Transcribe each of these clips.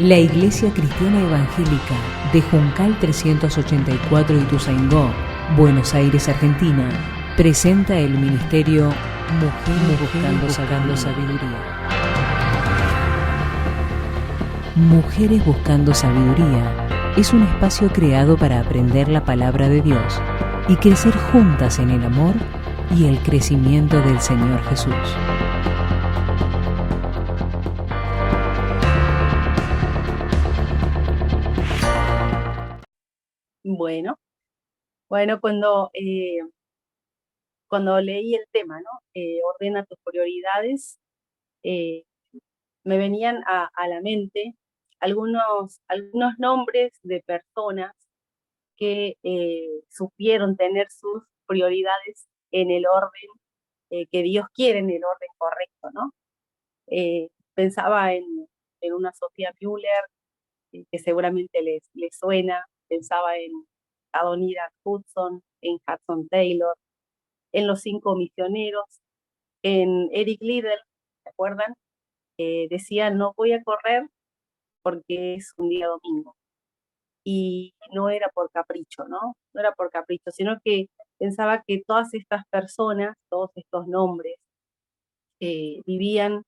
La Iglesia Cristiana Evangélica de Juncal 384 Ituzaingó, Buenos Aires, Argentina, presenta el ministerio Mujeres Buscando Sabiduría. Mujeres Buscando Sabiduría es un espacio creado para aprender la palabra de Dios y crecer juntas en el amor y el crecimiento del Señor Jesús. Bueno, cuando leí el tema, ¿no? Ordena tus prioridades, eh, me venían a la mente algunos nombres de personas que supieron tener sus prioridades en el orden que Dios quiere, en el orden correcto, ¿no? Pensaba en una Sofía Müller, que seguramente les suena. Pensaba en Adoniram Hudson, en Hudson Taylor, en Los 5 Misioneros, en Eric Liddell, ¿se acuerdan? Decía, no voy a correr porque es un día domingo. Y no era por capricho, ¿no? No era por capricho, sino que pensaba que todas estas personas, todos estos nombres, vivían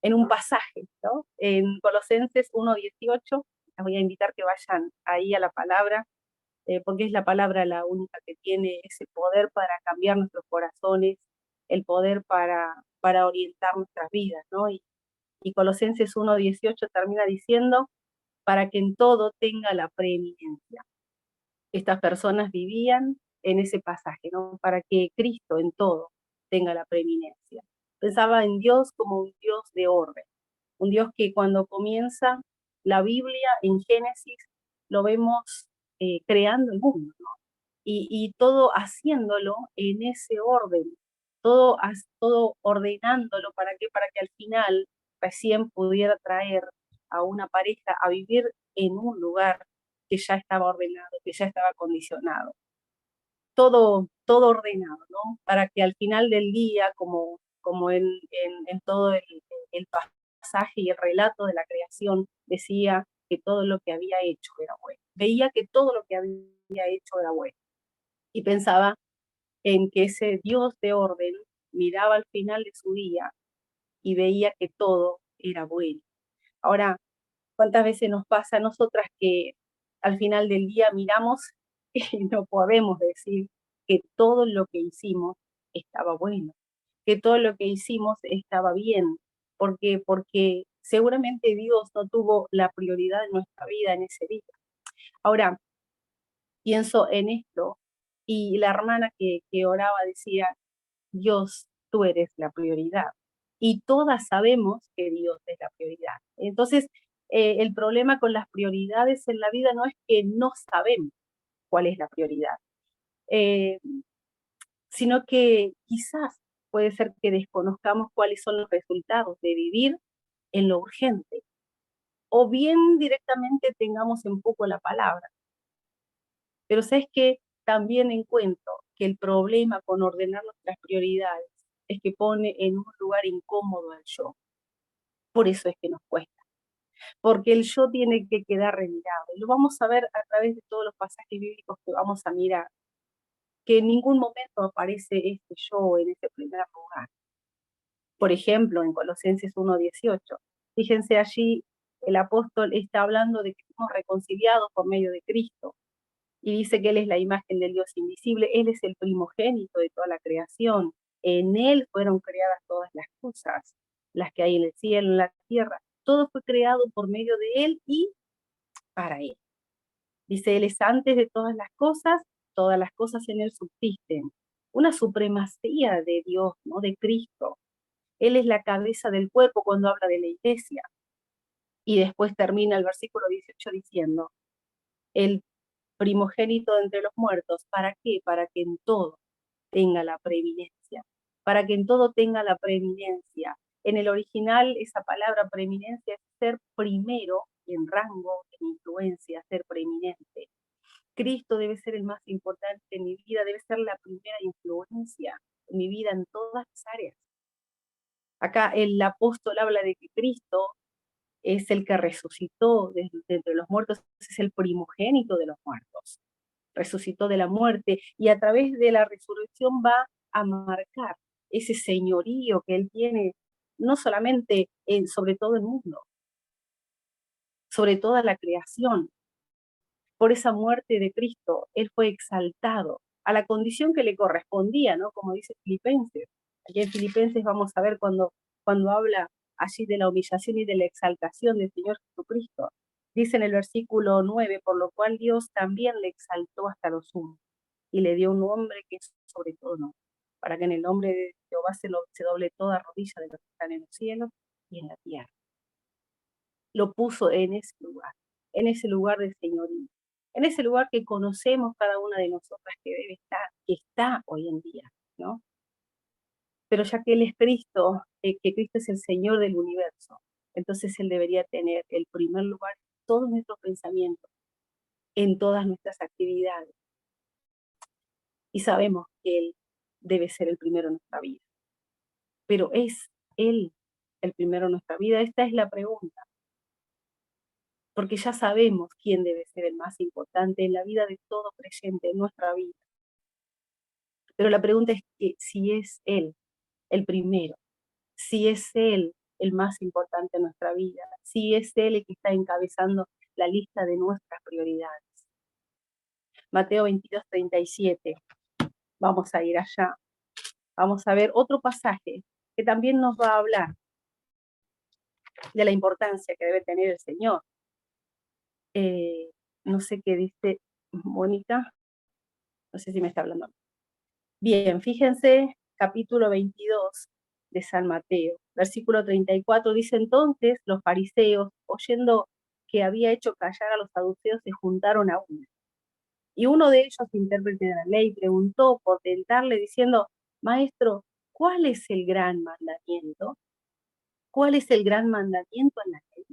en un pasaje, ¿no? En Colosenses 1:18, les voy a invitar que vayan ahí a la palabra, porque es la palabra la única que tiene ese poder para cambiar nuestros corazones, el poder para orientar nuestras vidas, ¿no? Y Colosenses 1:18 termina diciendo, para que en todo tenga la preeminencia. Estas personas vivían en ese pasaje, ¿no? Para que Cristo en todo tenga la preeminencia. Pensaba en Dios como un Dios de orden, un Dios que cuando comienza la Biblia en Génesis lo vemos creando el mundo, ¿no? Y todo haciéndolo en ese orden, todo ordenándolo, ¿para qué? Para que al final recién pudiera traer a una pareja a vivir en un lugar que ya estaba ordenado, que ya estaba condicionado. Todo ordenado, ¿no? Para que al final del día, como en todo el pasaje y el relato de la creación, decía que todo lo que había hecho era bueno. Veía que todo lo que había hecho era bueno. Y pensaba en que ese Dios de orden miraba al final de su día y veía que todo era bueno. Ahora, ¿cuántas veces nos pasa a nosotras que al final del día miramos y no podemos decir que todo lo que hicimos estaba bueno, que todo lo que hicimos estaba bien? Porque seguramente Dios no tuvo la prioridad de nuestra vida en ese día. Ahora, pienso en esto y la hermana que oraba decía, Dios, tú eres la prioridad. Y todas sabemos que Dios es la prioridad. Entonces, el problema con las prioridades en la vida no es que no sabemos cuál es la prioridad, eh, sino que quizás puede ser que desconozcamos cuáles son los resultados de vivir en lo urgente, o bien directamente tengamos en poco la palabra. Pero sabes que también encuentro que el problema con ordenar nuestras prioridades es que pone en un lugar incómodo al yo. Por eso es que nos cuesta, porque el yo tiene que quedar remirado. Lo vamos a ver a través de todos los pasajes bíblicos que vamos a mirar, que en ningún momento aparece este yo en ese primer lugar. Por ejemplo, en Colosenses 1:18, fíjense allí, el apóstol está hablando de que somos reconciliados por medio de Cristo. Y dice que Él es la imagen del Dios invisible, Él es el primogénito de toda la creación. En Él fueron creadas todas las cosas, las que hay en el cielo, en la tierra. Todo fue creado por medio de Él y para Él. Dice, Él es antes de todas las cosas en Él subsisten. Una supremacía de Dios, ¿no? De Cristo. Él es la cabeza del cuerpo cuando habla de la iglesia. Y después termina el versículo 18 diciendo, el primogénito de entre los muertos, ¿para qué? Para que en todo tenga la preeminencia, para que en todo tenga la preeminencia. En el original, esa palabra preeminencia es ser primero en rango, en influencia, ser preeminente. Cristo debe ser el más importante en mi vida, debe ser la primera influencia en mi vida en todas las áreas. Acá el apóstol habla de que Cristo es el que resucitó de entre los muertos, es el primogénito de los muertos. Resucitó de la muerte y a través de la resurrección va a marcar ese señorío que Él tiene, no solamente sobre todo el mundo, sobre toda la creación. Por esa muerte de Cristo, Él fue exaltado a la condición que le correspondía, ¿no? Como dice Filipenses. Aquí en Filipenses vamos a ver cuando habla allí de la humillación y de la exaltación del Señor Jesucristo. Dice en el versículo 9, por lo cual Dios también le exaltó hasta lo sumo y le dio un nombre que es sobre todo nombre, para que en el nombre de Jehová se doble toda rodilla de los que están en los cielos y en la tierra. Lo puso en ese lugar de señorío, en ese lugar que conocemos cada una de nosotras que debe estar, que está hoy en día, ¿no? Pero ya que Él es Cristo, que Cristo es el Señor del universo, entonces Él debería tener el primer lugar en todos nuestros pensamientos, en todas nuestras actividades. Y sabemos que Él debe ser el primero en nuestra vida. Pero ¿es Él el primero en nuestra vida? Esta es la pregunta. Porque ya sabemos quién debe ser el más importante en la vida de todo creyente, en nuestra vida. Pero la pregunta es que si es Él el primero, si es Él el más importante en nuestra vida, si es Él el que está encabezando la lista de nuestras prioridades. Mateo 22:37, vamos a ir allá, vamos a ver otro pasaje que también nos va a hablar de la importancia que debe tener el Señor. No sé qué dice Mónica, no sé si me está hablando. Bien, fíjense, capítulo 22 de San Mateo, versículo 34, dice: entonces los fariseos, oyendo que había hecho callar a los saduceos, se juntaron a una. Y uno de ellos, intérprete de la ley, preguntó por tentarle, diciendo: Maestro, ¿cuál es el gran mandamiento? ¿Cuál es el gran mandamiento en la ley?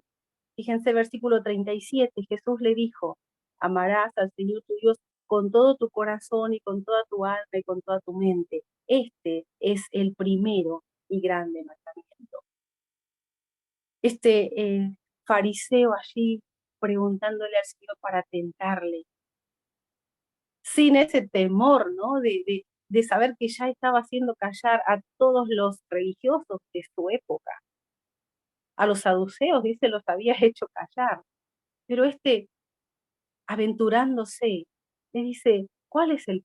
Fíjense, versículo 37, Jesús le dijo: amarás al Señor tu Dios con todo tu corazón y con toda tu alma y con toda tu mente. Este es el primero y grande mandamiento. Fariseo allí preguntándole al Señor para tentarle, sin ese temor, ¿no? De saber que ya estaba haciendo callar a todos los religiosos de su época. A los saduceos, dice, los había hecho callar. Pero aventurándose, le dice: ¿cuál es el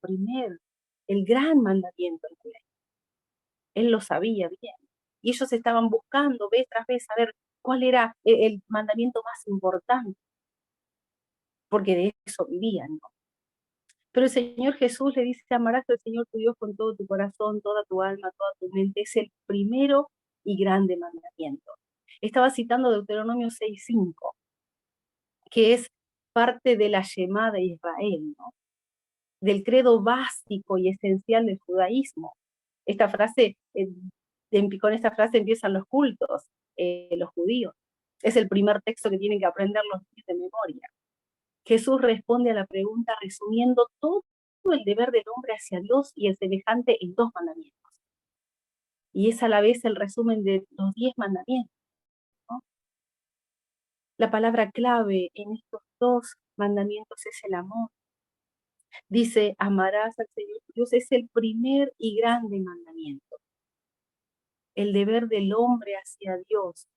gran mandamiento en la ley? Él lo sabía bien. Y ellos estaban buscando vez tras vez a ver cuál era el mandamiento más importante, porque de eso vivían, ¿no? Pero el Señor Jesús le dice: amarás al Señor tu Dios con todo tu corazón, toda tu alma, toda tu mente. Es el primero y grande mandamiento. Estaba citando Deuteronomio 6:5, que es parte de la Shema de Israel, ¿no? Del credo básico y esencial del judaísmo. Esta frase, con esta frase empiezan los cultos, los judíos. Es el primer texto que tienen que aprender los niños de memoria. Jesús responde a la pregunta resumiendo todo el deber del hombre hacia Dios y el semejante en 2 mandamientos. Y es a la vez el resumen de los 10 mandamientos, ¿no? La palabra clave en estos 2 mandamientos es el amor. Dice: amarás al Señor Dios, es el primer y grande mandamiento. El deber del hombre hacia Dios,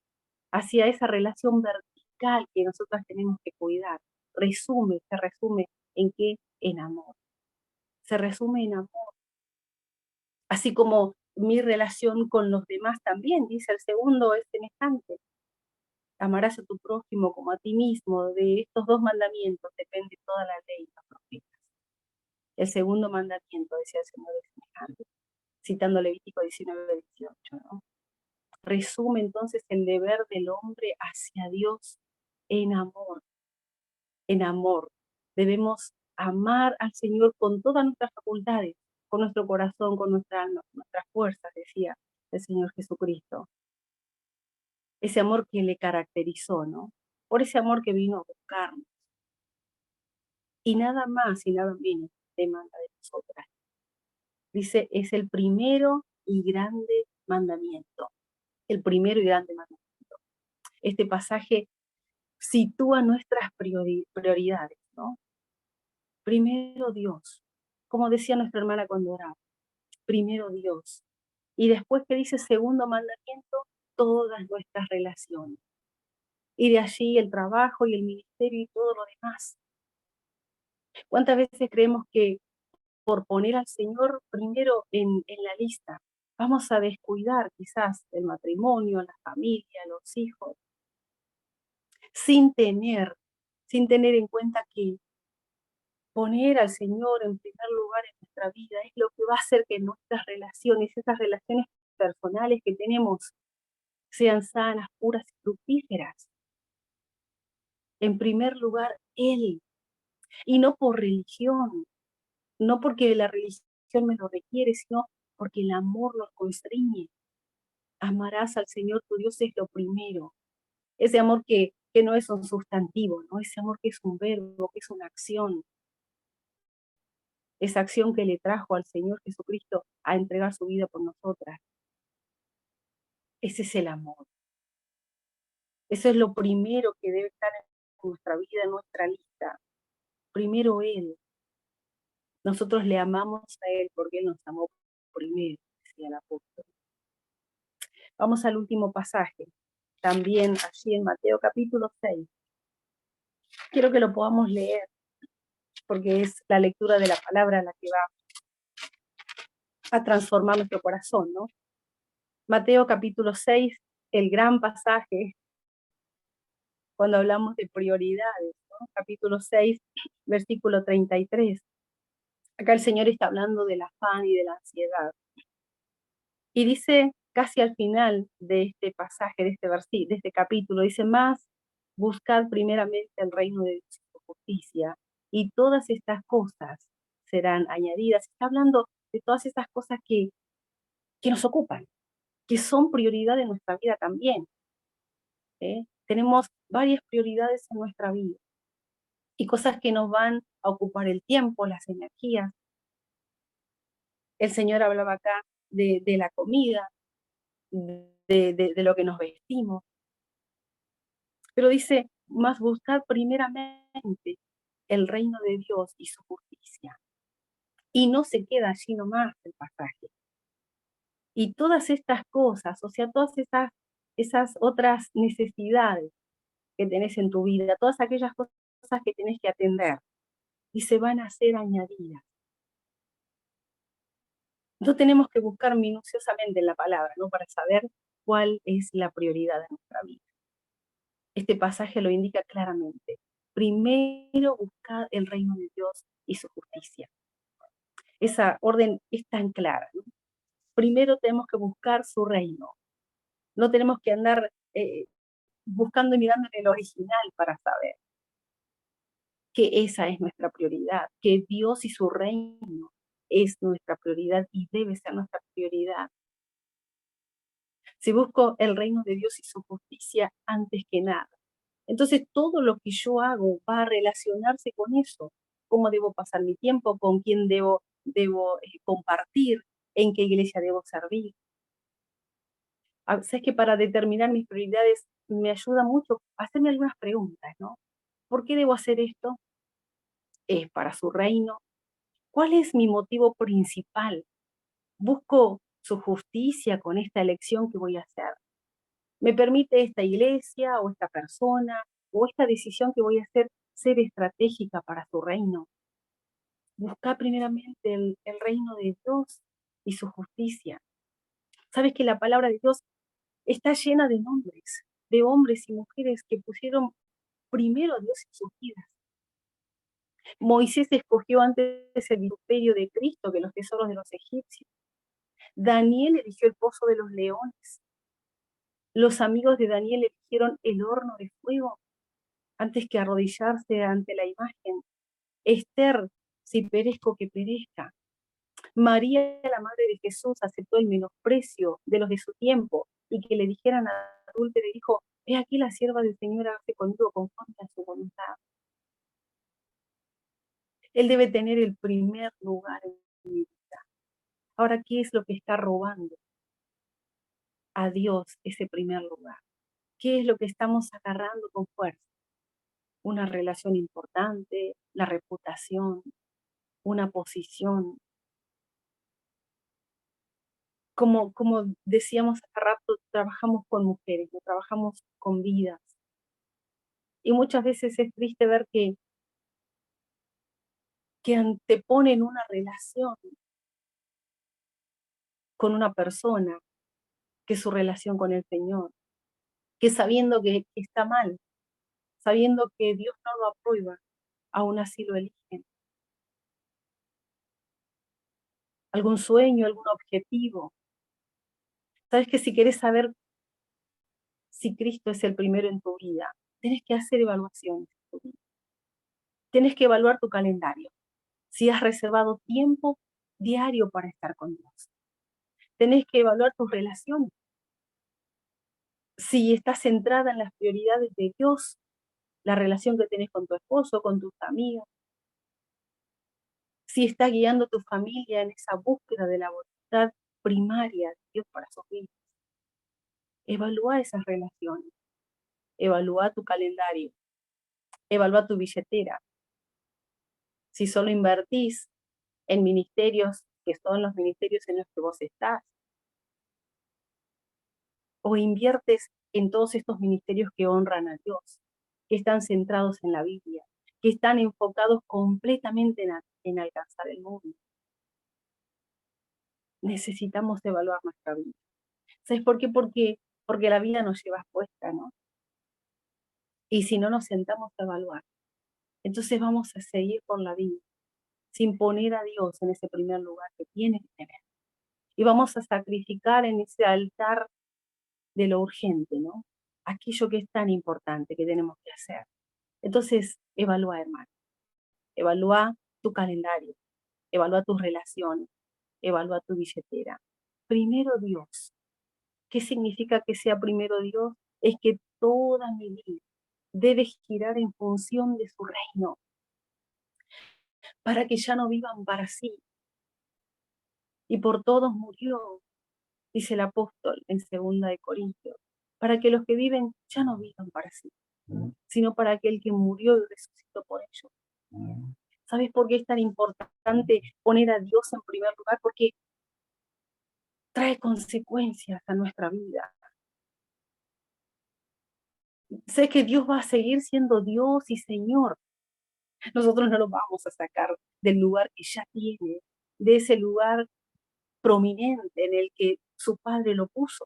hacia esa relación vertical que nosotras tenemos que cuidar, se resume ¿en qué? En amor. Se resume en amor. Así como mi relación con los demás también, dice el segundo, es semejante. Amarás a tu prójimo como a ti mismo. De estos 2 mandamientos depende toda la ley y los profetas. El segundo mandamiento, decía el Señor, es semejante, citando Levítico 19:18, ¿no? Resume entonces el deber del hombre hacia Dios en amor. En amor. Debemos amar al Señor con todas nuestras facultades, con nuestro corazón, con nuestra alma, con nuestras fuerzas, decía el Señor Jesucristo. Ese amor que le caracterizó, ¿no? Por ese amor que vino a buscarnos. Y nada más y nada menos demanda de nosotras. Dice: es el primero y grande mandamiento. El primero y grande mandamiento. Este pasaje sitúa nuestras prioridades, ¿no? Primero Dios, como decía nuestra hermana cuando oraba, primero Dios. Y después que dice segundo mandamiento, todas nuestras relaciones. Y de allí el trabajo y el ministerio y todo lo demás. ¿Cuántas veces creemos que por poner al Señor primero en la lista, vamos a descuidar quizás el matrimonio, la familia, los hijos, sin tener en cuenta que poner al Señor en primer lugar en nuestra vida es lo que va a hacer que nuestras relaciones, esas relaciones personales que tenemos, sean sanas, puras y fructíferas? En primer lugar, Él, y no por religión, no porque la religión me lo requiere, sino porque el amor nos constriñe. Amarás al Señor tu Dios es lo primero. Ese amor que no es un sustantivo, ¿no? Ese amor que es un verbo, que es una acción. Esa acción que le trajo al Señor Jesucristo a entregar su vida por nosotras. Ese es el amor. Eso es lo primero que debe estar en nuestra vida, en nuestra lista. Primero Él. Nosotros le amamos a Él porque Él nos amó primero, decía el apóstol. Vamos al último pasaje, también allí en Mateo capítulo 6. Quiero que lo podamos leer, porque es la lectura de la palabra la que va a transformar nuestro corazón, ¿no? Mateo capítulo 6, el gran pasaje, cuando hablamos de prioridades, ¿no? Capítulo 6, versículo 33. Acá el Señor está hablando del afán y de la ansiedad. Y dice casi al final de este pasaje, de este versículo, de este capítulo, dice: más buscad primeramente el reino de Dios y su justicia, y todas estas cosas serán añadidas. Está hablando de todas estas cosas que nos ocupan, que son prioridad en nuestra vida también. Tenemos varias prioridades en nuestra vida y cosas que nos van a ocupar el tiempo, las energías. El Señor hablaba acá de la comida, de lo que nos vestimos, pero dice: más buscad primeramente el reino de Dios y su justicia. Y no se queda allí nomás el pasaje. Y todas estas cosas, o sea, todas esas otras necesidades que tenés en tu vida, todas aquellas cosas que tenés que atender, y se van a ser añadidas. No tenemos que buscar minuciosamente en la palabra, ¿no? Para saber cuál es la prioridad de nuestra vida. Este pasaje lo indica claramente. Primero buscad el reino de Dios y su justicia. Esa orden es tan clara, ¿no? Primero tenemos que buscar su reino. No tenemos que andar buscando y mirando en el original para saber que esa es nuestra prioridad, que Dios y su reino es nuestra prioridad y debe ser nuestra prioridad. Si busco el reino de Dios y su justicia antes que nada, entonces todo lo que yo hago va a relacionarse con eso. Cómo debo pasar mi tiempo, con quién debo compartir, en qué iglesia debo servir. Sabes que para determinar mis prioridades me ayuda mucho hacerme algunas preguntas, ¿no? ¿Por qué debo hacer esto? ¿Es para su reino? ¿Cuál es mi motivo principal? ¿Busco su justicia con esta elección que voy a hacer? ¿Me permite esta iglesia o esta persona o esta decisión que voy a hacer ser estratégica para su reino? Busca primeramente el reino de Dios y su justicia. Sabes que la palabra de Dios está llena de nombres, de hombres y mujeres que pusieron primero a Dios en sus vidas. Moisés escogió antes el imperio de Cristo que los tesoros de los egipcios. Daniel eligió el pozo de los leones. Los amigos de Daniel eligieron el horno de fuego antes que arrodillarse ante la imagen. Esther: si perezco, que perezca. María, la madre de Jesús, aceptó el menosprecio de los de su tiempo y que le dijeran adúltera, le dijo: he aquí la sierva del Señor, hace conmigo conforme a su voluntad. Él debe tener el primer lugar en mi vida. Ahora, ¿qué es lo que está robando a Dios ese primer lugar? ¿Qué es lo que estamos agarrando con fuerza? Una relación importante, la reputación, una posición. Como decíamos hace rato, trabajamos con mujeres, no trabajamos con vidas. Y muchas veces es triste ver que anteponen una relación con una persona, que es su relación con el Señor, que sabiendo que está mal, sabiendo que Dios no lo aprueba, aún así lo eligen. Algún sueño, algún objetivo. Sabes que si quieres saber si Cristo es el primero en tu vida, tienes que hacer evaluaciones en tu vida. Tienes que evaluar tu calendario. Si has reservado tiempo diario para estar con Dios. Tenés que evaluar tus relaciones. Si estás centrada en las prioridades de Dios, la relación que tenés con tu esposo, con tus amigos, si está guiando tu familia en esa búsqueda de la voluntad primaria de Dios para sus vidas. Evalúa esas relaciones, evalúa tu calendario, evalúa tu billetera. Si solo invertís en ministerios que son los ministerios en los que vos estás, o inviertes en todos estos ministerios que honran a Dios, que están centrados en la Biblia, que están enfocados completamente en alcanzar el mundo. Necesitamos evaluar nuestra vida. ¿Sabes por qué? Porque la vida nos lleva puesta, ¿no? Y si no nos sentamos a evaluar, entonces vamos a seguir por la vida sin poner a Dios en ese primer lugar que tiene que tener. Y vamos a sacrificar en ese altar de lo urgente, ¿no? Aquello que es tan importante que tenemos que hacer. Entonces, evalúa, hermano. Evalúa tu calendario, evalúa tus relaciones, evalúa tu billetera. Primero Dios. ¿Qué significa que sea primero Dios? Es que toda mi vida debe girar en función de su reino, para que ya no vivan para sí. Y por todos murió, dice el apóstol en 2 Corintios, para que los que viven ya no vivan para sí, sino para aquel que murió y resucitó por ellos. ¿Sabes por qué es tan importante poner a Dios en primer lugar? Porque trae consecuencias a nuestra vida. Sé que Dios va a seguir siendo Dios y Señor. Nosotros no lo vamos a sacar del lugar que ya tiene, de ese lugar prominente en el que su Padre lo puso.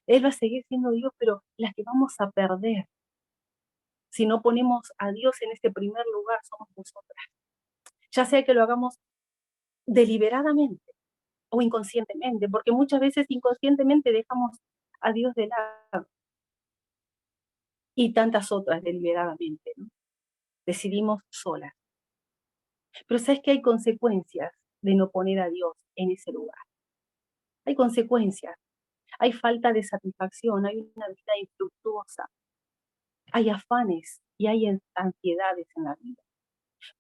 Él va a seguir siendo Dios, pero las que vamos a perder si no ponemos a Dios en este primer lugar somos nosotras. Ya sea que lo hagamos deliberadamente o inconscientemente, porque muchas veces inconscientemente dejamos a Dios de lado y tantas otras deliberadamente, ¿no? Decidimos solas. Pero sabes que hay consecuencias de no poner a Dios en ese lugar. Hay consecuencias, hay falta de satisfacción, hay una vida infructuosa, hay afanes y hay ansiedades en la vida.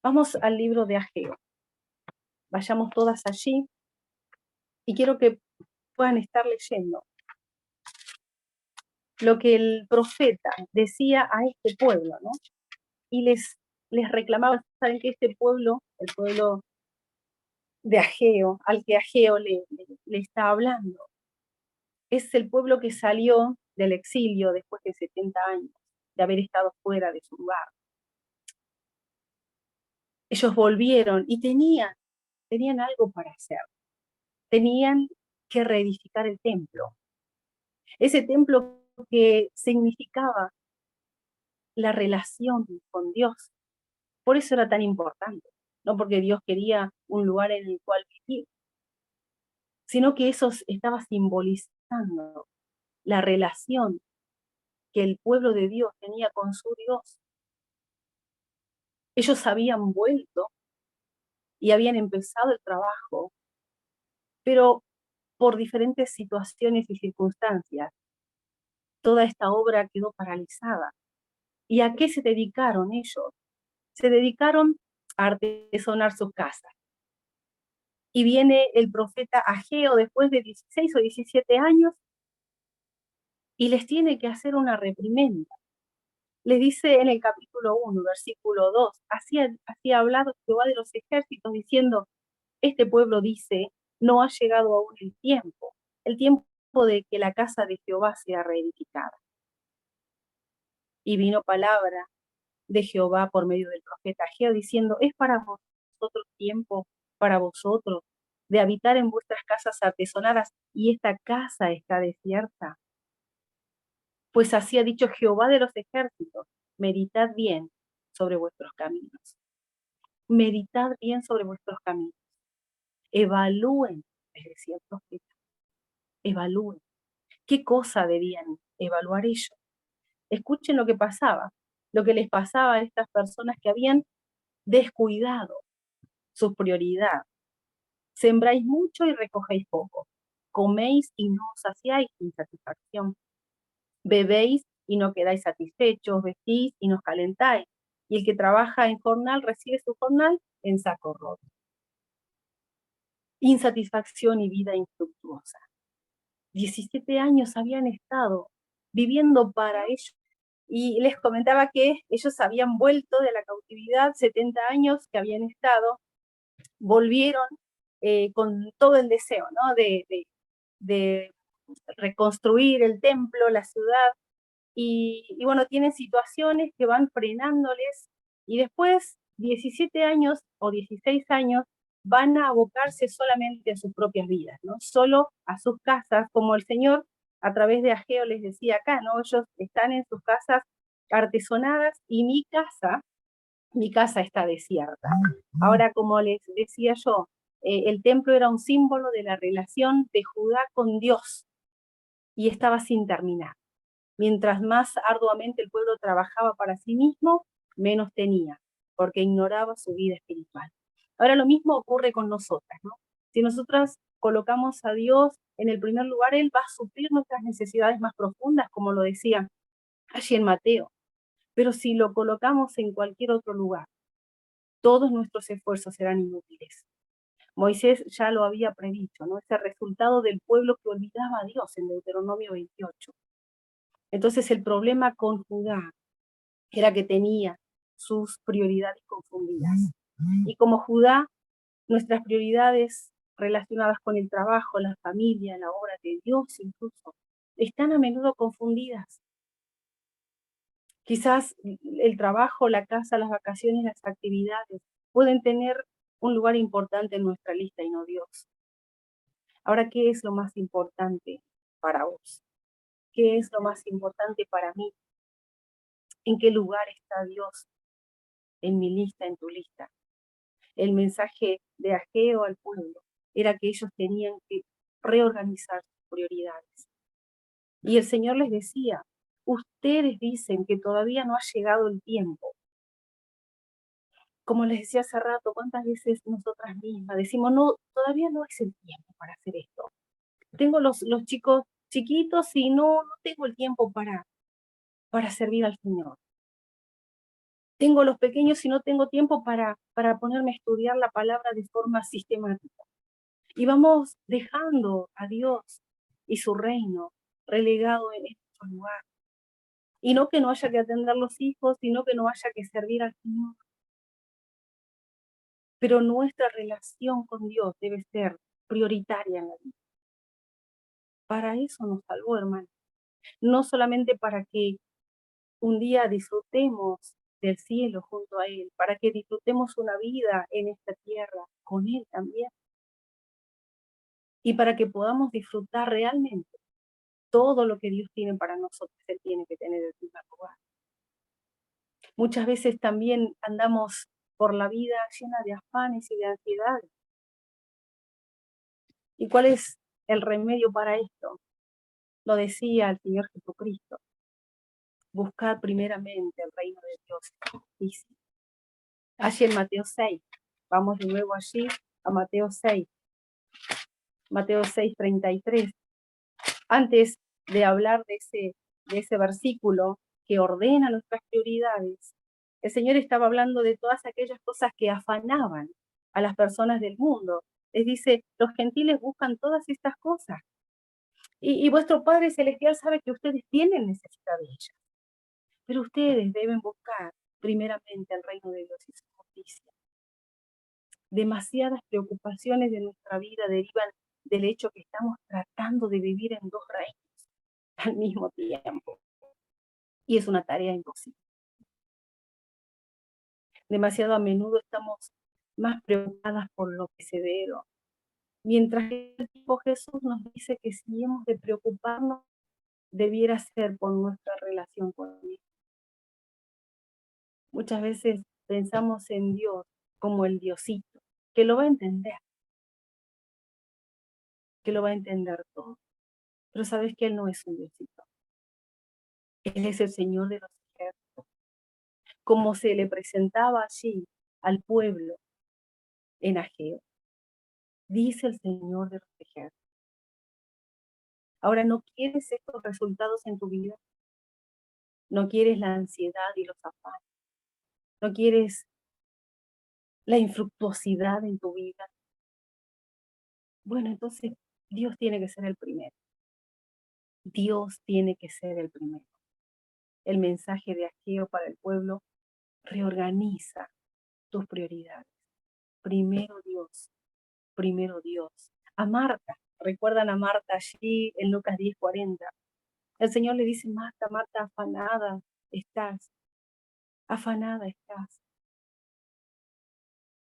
Vamos al libro de Ageo. Vayamos todas allí y quiero que puedan estar leyendo lo que el profeta decía a este pueblo, ¿no? Y les reclamaba, saben que este pueblo, el pueblo de Ageo, al que Ageo le está hablando, es el pueblo que salió del exilio después de 70 años de haber estado fuera de su lugar. Ellos volvieron y tenían algo para hacer. Tenían que reedificar el templo. Ese templo que significaba la relación con Dios. Por eso era tan importante. No porque Dios quería un lugar en el cual vivir, sino que eso estaba simbolizando la relación que el pueblo de Dios tenía con su Dios. Ellos habían vuelto y habían empezado el trabajo, pero por diferentes situaciones y circunstancias, toda esta obra quedó paralizada. ¿Y a qué se dedicaron ellos? Se dedicaron a artesonar sus casas. Y viene el profeta Ageo después de 16 o 17 años y les tiene que hacer una reprimenda. Les dice en el capítulo 1, versículo 2, así ha hablado Jehová de los ejércitos, diciendo, este pueblo dice, no ha llegado aún el tiempo de que la casa de Jehová sea reedificada. Y vino palabra de Jehová por medio del profeta Ageo, diciendo, es para vosotros tiempo, para vosotros, de habitar en vuestras casas artesonadas, y esta casa está desierta. Pues así ha dicho Jehová de los ejércitos, meditad bien sobre vuestros caminos. Meditad bien sobre vuestros caminos. Evalúen, les decía el profeta, evalúen. ¿Qué cosa debían evaluar ellos? Escuchen lo que pasaba, lo que les pasaba a estas personas que habían descuidado su prioridad. Sembráis mucho y recogéis poco. Coméis y no os saciáis sin satisfacción. Bebéis y no quedáis satisfechos, vestís y no os calentáis. Y el que trabaja en jornal recibe su jornal en saco roto. Insatisfacción y vida infructuosa. 17 años habían estado viviendo para ellos. Y les comentaba que ellos habían vuelto de la cautividad, 70 años que habían estado, volvieron con todo el deseo, ¿no? de reconstruir el templo, la ciudad, y bueno, tienen situaciones que van frenándoles, y después, 17 años o 16 años, van a abocarse solamente a sus propias vidas, ¿no? Solo a sus casas, como el Señor a través de Ageo les decía acá, ¿no? Ellos están en sus casas artesonadas y mi casa está desierta. Ahora, como les decía yo, el templo era un símbolo de la relación de Judá con Dios y estaba sin terminar. Mientras más arduamente el pueblo trabajaba para sí mismo, menos tenía, porque ignoraba su vida espiritual. Ahora lo mismo ocurre con nosotras, ¿no? Si nosotras colocamos a Dios en el primer lugar, Él va a suplir nuestras necesidades más profundas, como lo decía allí en Mateo. Pero si lo colocamos en cualquier otro lugar, todos nuestros esfuerzos serán inútiles. Moisés ya lo había predicho, ¿no? Ese resultado del pueblo que olvidaba a Dios en Deuteronomio 28. Entonces el problema con Judá era que tenía sus prioridades confundidas. Y como Judá, nuestras prioridades relacionadas con el trabajo, la familia, la obra de Dios incluso, están a menudo confundidas. Quizás el trabajo, la casa, las vacaciones, las actividades pueden tener un lugar importante en nuestra lista y no Dios. Ahora, ¿qué es lo más importante para vos? ¿Qué es lo más importante para mí? ¿En qué lugar está Dios en mi lista, en tu lista? El mensaje de Ageo al pueblo era que ellos tenían que reorganizar sus prioridades. Y el Señor les decía, ustedes dicen que todavía no ha llegado el tiempo. Como les decía hace rato, ¿cuántas veces nosotras mismas decimos, no, todavía no es el tiempo para hacer esto? Tengo los chicos chiquitos y no tengo el tiempo para servir al Señor. Tengo los pequeños y no tengo tiempo para ponerme a estudiar la palabra de forma sistemática. Y vamos dejando a Dios y su reino relegado en este lugar. Y no que no haya que atender los hijos, sino que no haya que servir al Señor. Pero nuestra relación con Dios debe ser prioritaria en la vida. Para eso nos salvó, hermano. No solamente para que un día disfrutemos del cielo junto a Él, para que disfrutemos una vida en esta tierra con Él también, y para que podamos disfrutar realmente todo lo que Dios tiene para nosotros. Él tiene que tener el primer lugar. Muchas veces también andamos por la vida llena de afanes y de ansiedades. ¿Y cuál es el remedio para esto? Lo decía el Señor Jesucristo. Buscad primeramente el reino de Dios y su justicia. Allí en Mateo 6. Vamos de nuevo allí a Mateo 6. Mateo 6, 33. Antes de hablar de ese versículo que ordena nuestras prioridades, el Señor estaba hablando de todas aquellas cosas que afanaban a las personas del mundo. Les dice, los gentiles buscan todas estas cosas. Y vuestro Padre Celestial sabe que ustedes tienen necesidad de ella. Pero ustedes deben buscar primeramente el reino de Dios y su justicia. Demasiadas preocupaciones de nuestra vida derivan del hecho que estamos tratando de vivir en dos reinos al mismo tiempo. Y es una tarea imposible. Demasiado a menudo estamos más preocupadas por lo que se ve, mientras que el tipo Jesús nos dice que si hemos de preocuparnos, debiera ser por nuestra relación con Él. Muchas veces pensamos en Dios como el Diosito, que lo va a entender, que lo va a entender todo. Pero sabes que Él no es un Diosito. Él es el Señor de los ejércitos. Como se le presentaba allí al pueblo en Ageo, dice el Señor de los ejércitos. Ahora, ¿no quieres estos resultados en tu vida? ¿No quieres la ansiedad y los afanes? ¿No quieres la infructuosidad en tu vida? Bueno, entonces Dios tiene que ser el primero. Dios tiene que ser el primero. El mensaje de Ageo para el pueblo reorganiza tus prioridades. Primero Dios, primero Dios. A Marta, recuerdan a Marta allí en Lucas 10:40. El Señor le dice, Marta, Marta, afanada estás.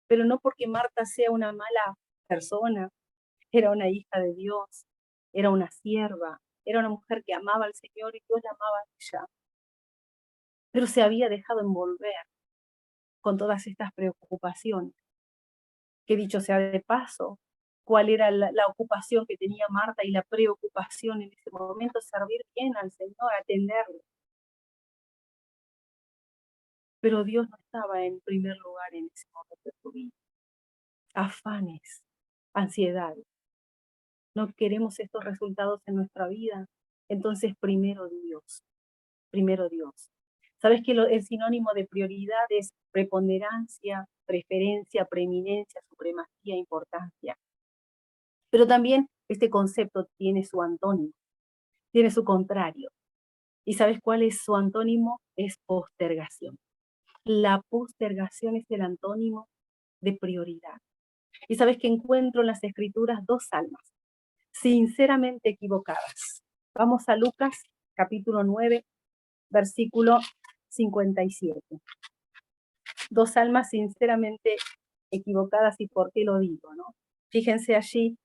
Pero no porque Marta sea una mala persona, era una hija de Dios, era una sierva, era una mujer que amaba al Señor y Dios la amaba a ella. Pero se había dejado envolver con todas estas preocupaciones. Que dicho sea de paso, cuál era la ocupación que tenía Marta y la preocupación en ese momento, servir bien al Señor, atenderle. Pero Dios no estaba en primer lugar en ese momento de tu vida. Afanes, ansiedades. No queremos estos resultados en nuestra vida. Entonces, primero Dios. Primero Dios. ¿Sabes que el sinónimo de prioridad es preponderancia, preferencia, preeminencia, supremacía, importancia? Pero también este concepto tiene su antónimo, tiene su contrario. ¿Y sabes cuál es su antónimo? Es postergación. La postergación es el antónimo de prioridad. Y sabes que encuentro en las Escrituras dos almas sinceramente equivocadas. Vamos a Lucas capítulo 9, versículo 57. Dos almas sinceramente equivocadas, ¿y por qué lo digo, no? Fíjense allí,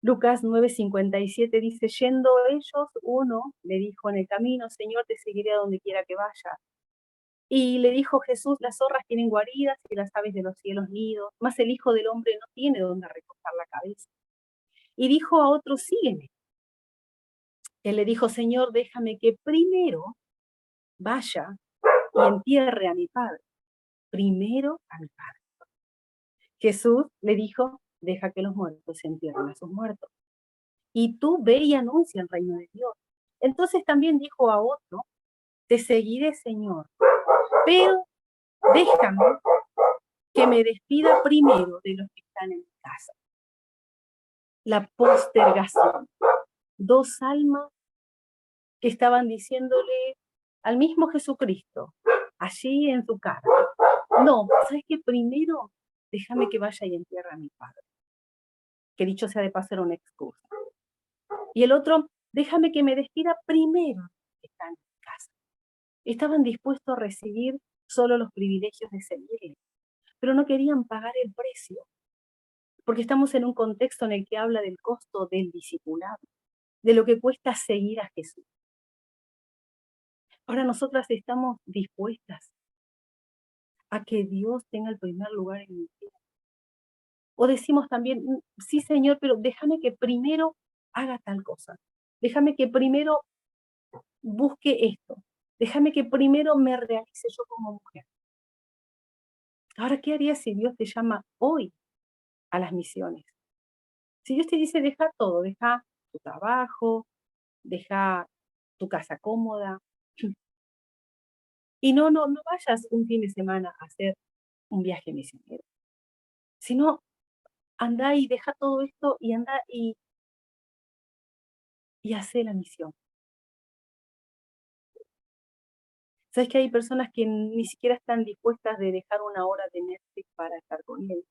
Lucas 9:57 dice, yendo ellos, uno le dijo en el camino, Señor, te seguiré a donde quiera que vaya. Y le dijo Jesús, las zorras tienen guaridas y las aves de los cielos nidos, mas el Hijo del Hombre no tiene donde recostar la cabeza. Y dijo a otro, sígueme. Él le dijo, Señor, déjame que primero vaya y entierre a mi padre. Primero a mi padre. Jesús le dijo, deja que los muertos se entierren a sus muertos. Y tú ve y anuncia el reino de Dios. Entonces también dijo a otro, te seguiré, Señor, pero déjame que me despida primero de los que están en mi casa. La postergación. Dos almas que estaban diciéndole al mismo Jesucristo, allí en su cara, no, ¿sabes qué? Primero déjame que vaya y entierre a mi padre. Que dicho sea de paso era una excusa. Y el otro, déjame que me despida primero de los que están en mi casa. Estaban dispuestos a recibir solo los privilegios de seguirle, pero no querían pagar el precio, porque estamos en un contexto en el que habla del costo del discipulado, de lo que cuesta seguir a Jesús. Ahora nosotras estamos dispuestas a que Dios tenga el primer lugar en mi vida. O decimos también, sí Señor, pero déjame que primero haga tal cosa. Déjame que primero busque esto. Déjame que primero me realice yo como mujer. Ahora, ¿qué harías si Dios te llama hoy a las misiones? Si Dios te dice, deja todo, deja tu trabajo, deja tu casa cómoda, y no vayas un fin de semana a hacer un viaje misionero, sino anda y deja todo esto y anda y y hacé la misión. ¿Sabes que hay personas que ni siquiera están dispuestas de dejar una hora de Netflix para estar con él?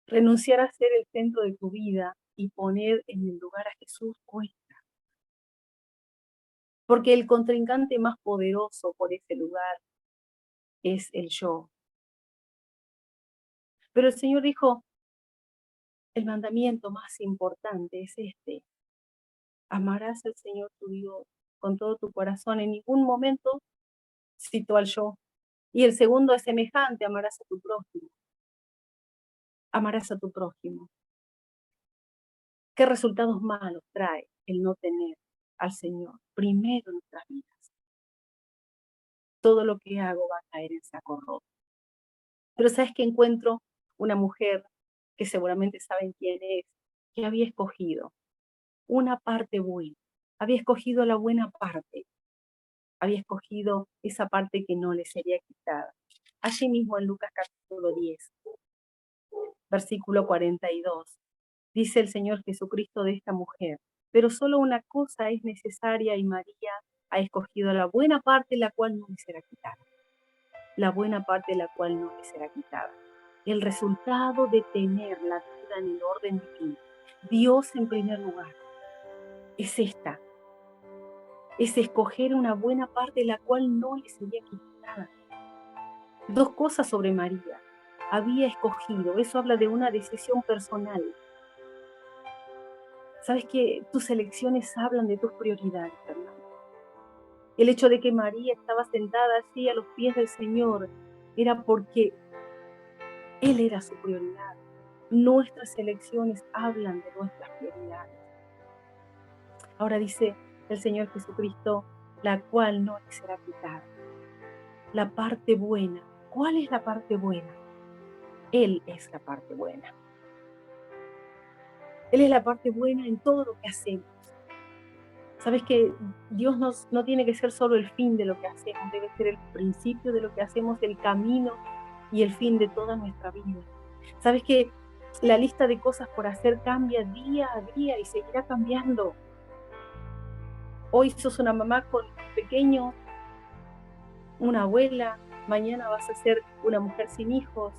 Renunciar a ser el centro de tu vida y poner en el lugar a Jesús cuesta. Porque el contrincante más poderoso por ese lugar es el yo. Pero el Señor dijo, el mandamiento más importante es este: amarás al Señor tu Dios con todo tu corazón. En ningún momento citó al yo. Y el segundo es semejante: amarás a tu prójimo. Amarás a tu prójimo. ¿Qué resultados malos trae el no tener al Señor primero en nuestras vidas? Todo lo que hago va a caer en saco roto. Pero ¿sabes qué? Encuentro una mujer que seguramente saben quién es, que había escogido una parte buena, había escogido la buena parte, había escogido esa parte que no le sería quitada. Allí mismo en Lucas capítulo 10, versículo 42, dice el Señor Jesucristo de esta mujer: pero solo una cosa es necesaria y María ha escogido la buena parte, la cual no le será quitada. La buena parte, la cual no le será quitada. El resultado de tener la vida en el orden divino, Dios en primer lugar, es esta: es escoger una buena parte, la cual no le sería quitada. Dos cosas sobre María: había escogido, eso habla de una decisión personal. Sabes que tus elecciones hablan de tus prioridades, hermano. El hecho de que María estaba sentada así a los pies del Señor era porque Él era su prioridad. Nuestras elecciones hablan de nuestras prioridades. Ahora dice el Señor Jesucristo, la cual no le será quitada. La parte buena. ¿Cuál es la parte buena? Él es la parte buena. Él es la parte buena en todo lo que hacemos. Sabes que Dios no tiene que ser solo el fin de lo que hacemos, debe ser el principio de lo que hacemos, el camino y el fin de toda nuestra vida. Sabes que la lista de cosas por hacer cambia día a día y seguirá cambiando. Hoy sos una mamá con pequeños, una abuela, mañana vas a ser una mujer sin hijos.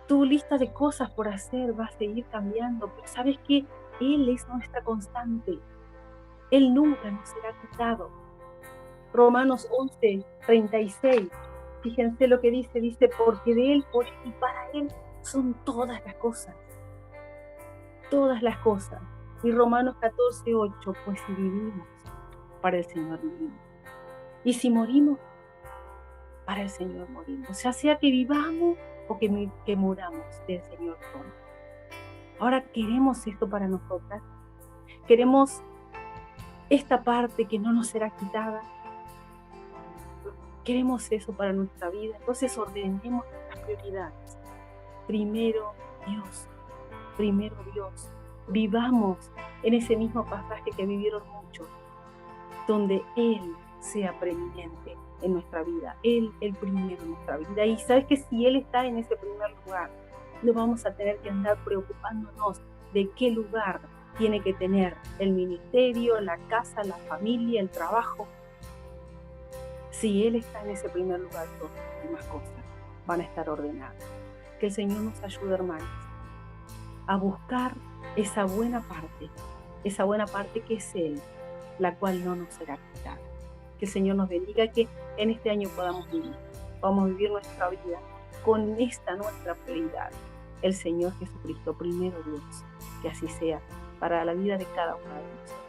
Tu lista de cosas por hacer va a seguir cambiando, pero sabes que Él es nuestra constante. Él nunca nos será quitado. Romanos 11:36. Fíjense lo que dice, porque de Él, por Él y para Él son todas las cosas. Todas las cosas. Y Romanos 14:8, pues si vivimos, para el Señor vivimos. Y si morimos, para el Señor morimos. O sea que vivamos o que muramos, del Señor somos. Ahora queremos esto para nosotras. Queremos esta parte que no nos será quitada. Queremos eso para nuestra vida. Entonces ordenemos nuestras prioridades. Primero Dios. Primero Dios. Vivamos en ese mismo pasaje que vivieron muchos, donde Él sea preeminente en nuestra vida. Él el primero en nuestra vida. Y sabes que si Él está en ese primer lugar, no vamos a tener que andar preocupándonos de qué lugar tiene que tener el ministerio, la casa, la familia, el trabajo. Si Él está en ese primer lugar, todas las demás cosas van a estar ordenadas. Que el Señor nos ayude, hermanos, a buscar esa buena parte que es Él, la cual no nos será quitada. Que el Señor nos bendiga, que en este año podamos vivir nuestra vida con esta nuestra prioridad, el Señor Jesucristo, primero Dios. Que así sea para la vida de cada uno de nosotros.